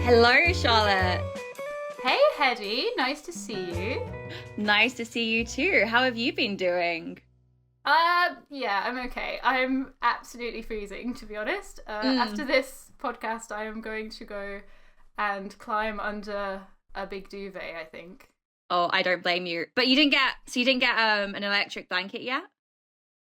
Hello, Charlotte. Hey, Hedy, nice to see you. Nice to see you too. How have you been doing? Yeah, I'm okay. I'm absolutely freezing, to be honest. After this podcast, I am going to go and climb under a big duvet, I think. Oh, I don't blame you. But you didn't get an electric blanket yet?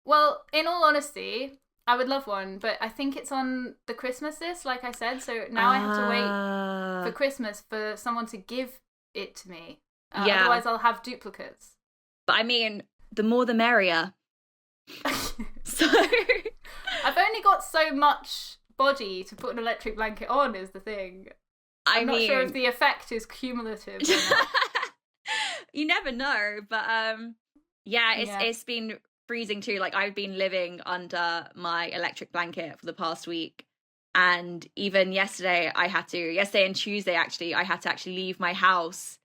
Well, in all honesty, I would love one, but I think it's on the Christmas list, like I said, so now I have to wait for Christmas for someone to give it to me. Yeah. Otherwise, I'll have duplicates. But I mean, the more the merrier. So I've only got so much body to put an electric blanket on is the thing. I'm not sure if the effect is cumulative or not. You never know, but it's been freezing too. Like, I've been living under my electric blanket for the past week, and even yesterday and Tuesday actually, I had to actually leave my house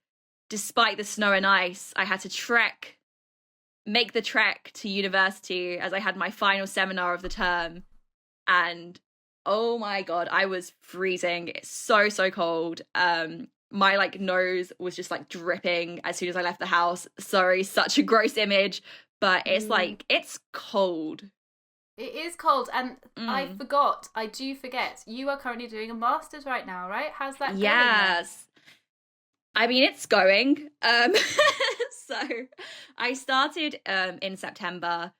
despite the snow and ice. I had to make the trek to university as I had my final seminar of the term, and oh my god, I was freezing. It's so cold. My nose was just dripping as soon as I left the house. Sorry, such a gross image, but it's it's cold. It is cold, and I do forget, you are currently doing a master's right now, right? How's that going? Yes. I mean, it's going. So I started in September,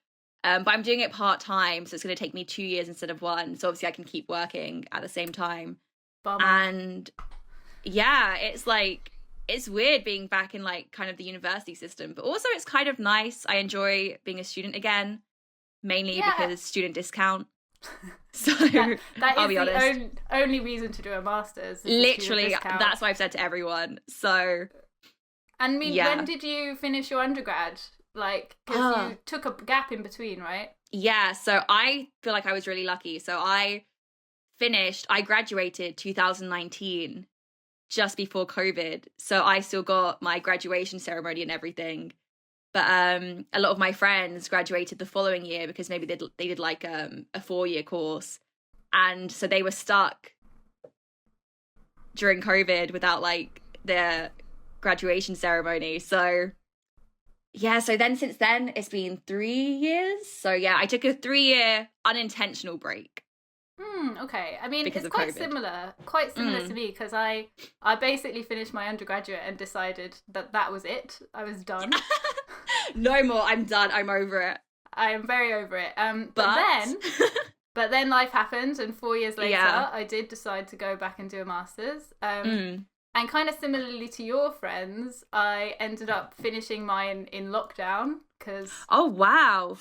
but I'm doing it part-time, so it's going to take me 2 years instead of 1. So obviously I can keep working at the same time. Bummer. And yeah, it's weird being back in kind of the university system, but also it's kind of nice. I enjoy being a student again, mainly because student discount. So that I'll is be the honest. only reason to do a master's. Literally, that's what I've said to everyone. So, and when did you finish your undergrad? Because you took a gap in between, right? Yeah, so I feel like I was really lucky. So I graduated 2019, just before COVID. So I still got my graduation ceremony and everything. But a lot of my friends graduated the following year because maybe they did a 4-year course. And so they were stuck during COVID without their graduation ceremony. So yeah, so since then it's been 3 years. So yeah, I took a 3-year unintentional break. Okay. I mean, because it's quite similar to me, because I basically finished my undergraduate and decided that was it. I was done. No more. I'm done. I'm over it. I am very over it. But then life happened, and 4 years later, I did decide to go back and do a master's. And kind of similarly to your friends, I ended up finishing mine in lockdown because oh wow,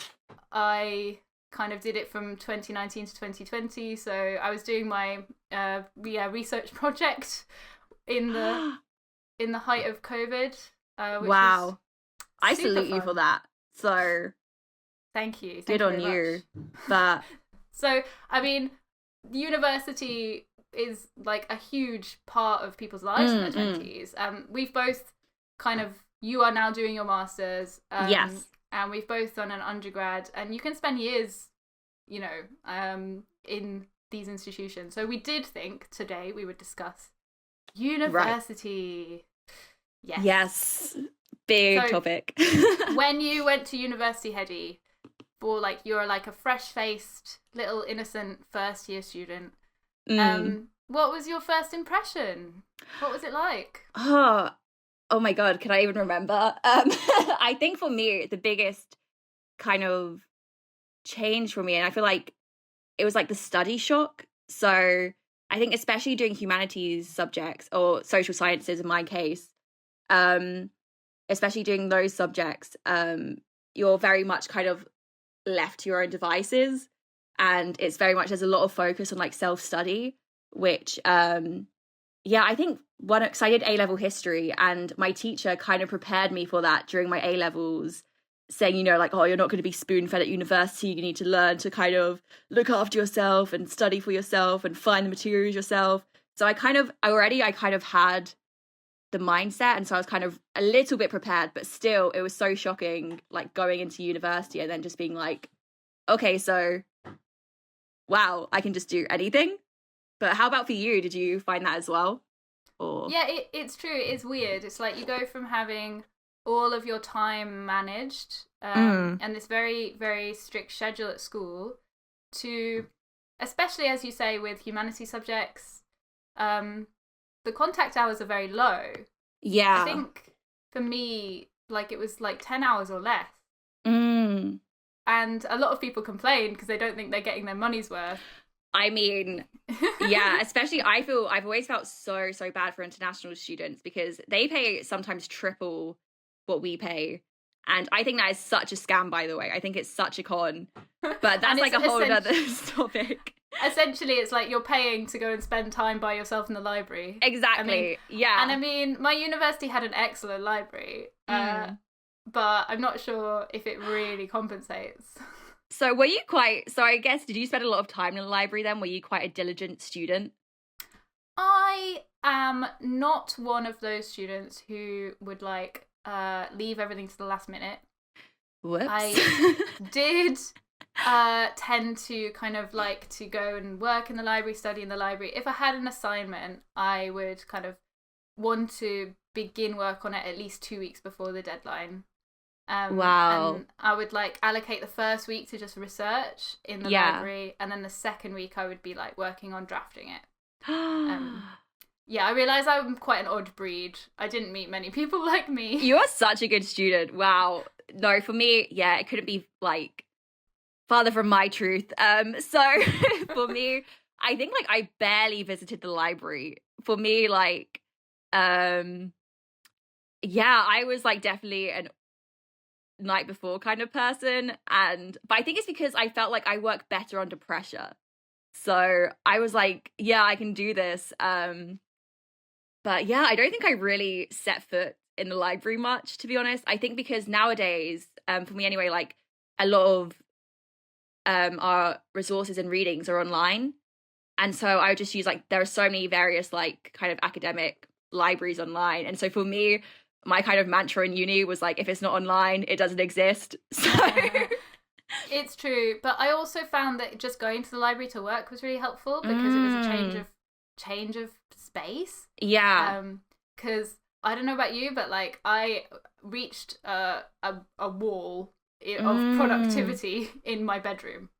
I kind of did it from 2019 to 2020. So I was doing my research project in the height of COVID. Which wow, I salute you for that. So thank you. Good on you. But so I mean, university is a huge part of people's lives in their 20s. We've both you are now doing your masters. Yes. And we've both done an undergrad, and you can spend years, in these institutions. So we did think today we would discuss university. Right. Yes. Big topic. When you went to university, Hedy, for you're a fresh-faced, little innocent first-year student, what was your first impression? What was it like? Oh my god, can I even remember? I think for me, the biggest kind of change for me, and I feel like it was the study shock. So I think especially doing humanities subjects or social sciences in my case, especially doing those subjects, you're very much kind of left to your own devices, and it's very much, there's a lot of focus on self-study, which I think because I did A-level history, and my teacher kind of prepared me for that during my A-levels, saying, you're not going to be spoon-fed at university. You need to learn to kind of look after yourself and study for yourself and find the materials yourself. So I kind of had the mindset, and so I was kind of a little bit prepared, but still it was so shocking going into university and then just being okay, so wow, I can just do anything. But how about for you? Did you find that as well? Or yeah, it's true. It's weird. It's like you go from having all of your time managed and this very, very strict schedule at school to, especially as you say with humanity subjects, the contact hours are very low. Yeah. I think for me, like it was like 10 hours or less. And a lot of people complain because they don't think they're getting their money's worth. I mean, yeah, especially I've always felt so bad for international students because they pay sometimes triple what we pay. And I think that is such a scam, by the way. I think it's such a con. But that's like a whole other topic. Essentially, it's like you're paying to go and spend time by yourself in the library. Exactly, yeah. And I mean, my university had an excellent library. But I'm not sure if it really compensates. So I guess, did you spend a lot of time in the library then? Were you quite a diligent student? I am not one of those students who would like leave everything to the last minute. Whoops. I did tend to kind of like to go and work in the library, study in the library. If I had an assignment, I would kind of want to begin work on it at least 2 weeks before the deadline. Wow. And I would like allocate the first week to just research in the library, and then the second week I would be like working on drafting it. Yeah, I realise I'm quite an odd breed. I didn't meet many people like me. You are such a good student. Wow. No, for me, yeah, it couldn't be like farther from my truth. So for me, I think like I barely visited the library. For me, like, yeah, I was like definitely an night before kind of person, but I think it's because I felt like I work better under pressure, so I was like, yeah, I can do this. But yeah, I don't think I really set foot in the library much, to be honest. I think because nowadays, for me anyway, like a lot of our resources and readings are online, and so I would just use like there are so many various like kind of academic libraries online, and so for me, my kind of mantra in uni was like, if it's not online, it doesn't exist. So it's true, but I also found that just going to the library to work was really helpful because it was a change of space. Yeah. Because I don't know about you, but like I reached a wall of productivity in my bedroom.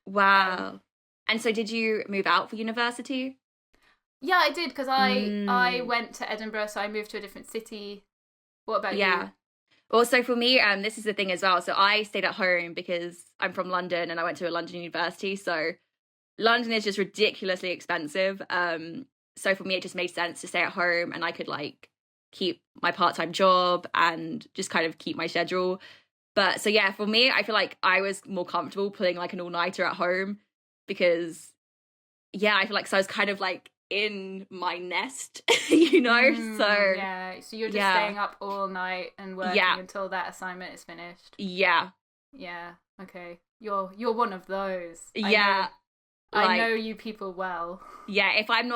Wow. And so did you move out for university? Yeah, I did, because I went to Edinburgh, so I moved to a different city. What about you? Well, so for me, this is the thing as well. So I stayed at home because I'm from London and I went to a London university. So London is just ridiculously expensive. So for me, it just made sense to stay at home, and I could like keep my part-time job and just kind of keep my schedule. But so yeah, for me, I feel like I was more comfortable putting like an all-nighter at home because yeah, I feel like so I was kind of like in my nest, you know? So yeah, so you're just staying up all night and working until that assignment is finished. Yeah. Okay, you're one of those. I know you people well. Yeah, if I'm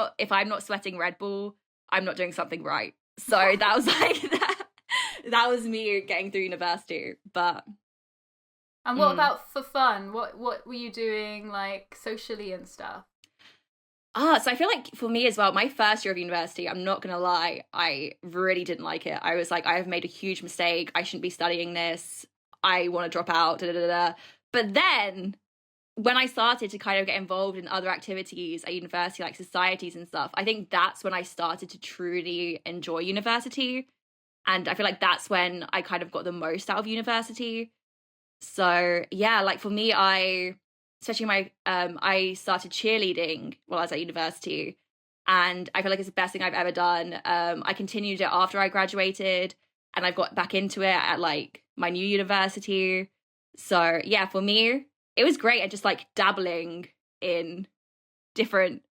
not sweating Red Bull, I'm not doing something right. So that was like that was me getting through university. But and what about for fun? What were you doing like socially and stuff? So I feel like for me as well, my first year of university, I'm not gonna lie, I really didn't like it. I was like, I have made a huge mistake. I shouldn't be studying this. I want to drop out. But then when I started to kind of get involved in other activities at university, like societies and stuff, I think that's when I started to truly enjoy university. And I feel like that's when I kind of got the most out of university. So yeah, like for me, especially I started cheerleading while I was at university, and I feel like it's the best thing I've ever done. I continued it after I graduated, and I've got back into it at like my new university. So yeah, for me, it was great, and just like dabbling in different,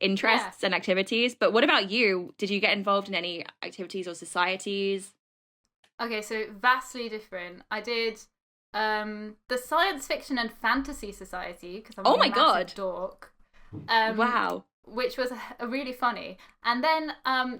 interests and activities. But what about you? Did you get involved in any activities or societies? Okay, so vastly different. I did the Science Fiction and Fantasy Society, because I'm a massive dork. Wow. Which was a really funny. And then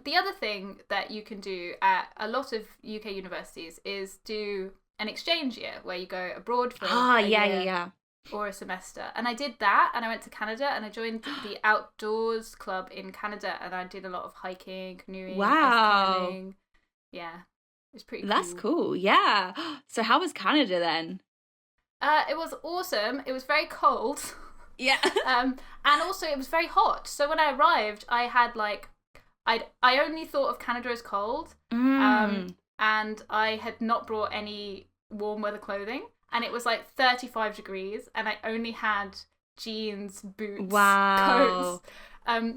the other thing that you can do at a lot of UK universities is do an exchange year where you go abroad for a year. Yeah. or a semester. And I did that, and I went to Canada, and I joined the outdoors club in Canada, and I did a lot of hiking, canoeing, wow. ice climbing. Yeah, it was pretty cool. That's cool. Yeah. So how was Canada then? It was awesome. It was very cold. Yeah. And also it was very hot. So when I arrived, I had like, I only thought of Canada as cold. And I had not brought any warm weather clothing. And it was like 35 degrees, and I only had jeans, boots, coats.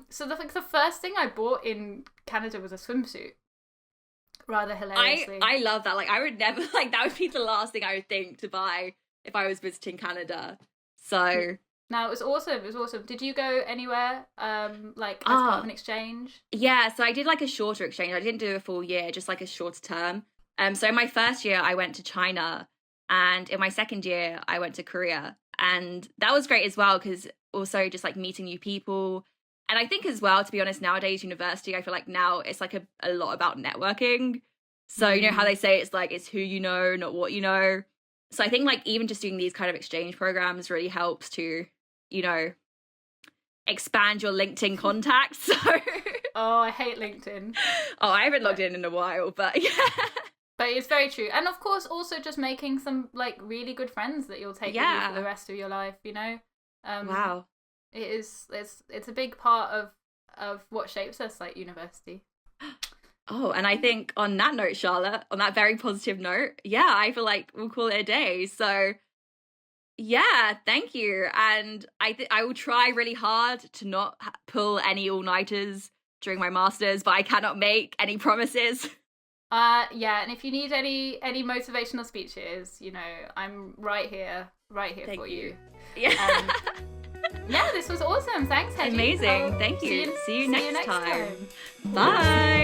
So the first thing I bought in Canada was a swimsuit. Rather hilariously. I love that. Like, I would never, like, that would be the last thing I would think to buy if I was visiting Canada. So no, it was awesome. It was awesome. Did you go anywhere like as part of an exchange? Yeah, so I did like a shorter exchange. I didn't do a full year, just like a shorter term. So in my first year I went to China, and in my second year I went to Korea. And that was great as well, because also just like meeting new people. And I think as well, to be honest, nowadays university, I feel like now it's like a lot about networking. So you know how they say it's like, it's who you know, not what you know. So I think like even just doing these kind of exchange programs really helps to, you know, expand your LinkedIn contacts. So oh, I hate LinkedIn. Oh, I haven't logged in a while, but yeah. But it's very true. And of course, also just making some like really good friends that you'll take with you for the rest of your life, you know? Wow. It's a big part of what shapes us, like university. Oh, and I think on that note, Charlotte, on that very positive note, yeah, I feel like we'll call it a day. So yeah, thank you. And I will try really hard to not pull any all-nighters during my masters, but I cannot make any promises. Yeah, and if you need any motivational speeches, you know, I'm right here Thank for you. Yeah. Yeah, this was awesome. Thanks, Hedgie. Amazing. Thank you. See you next time. Bye.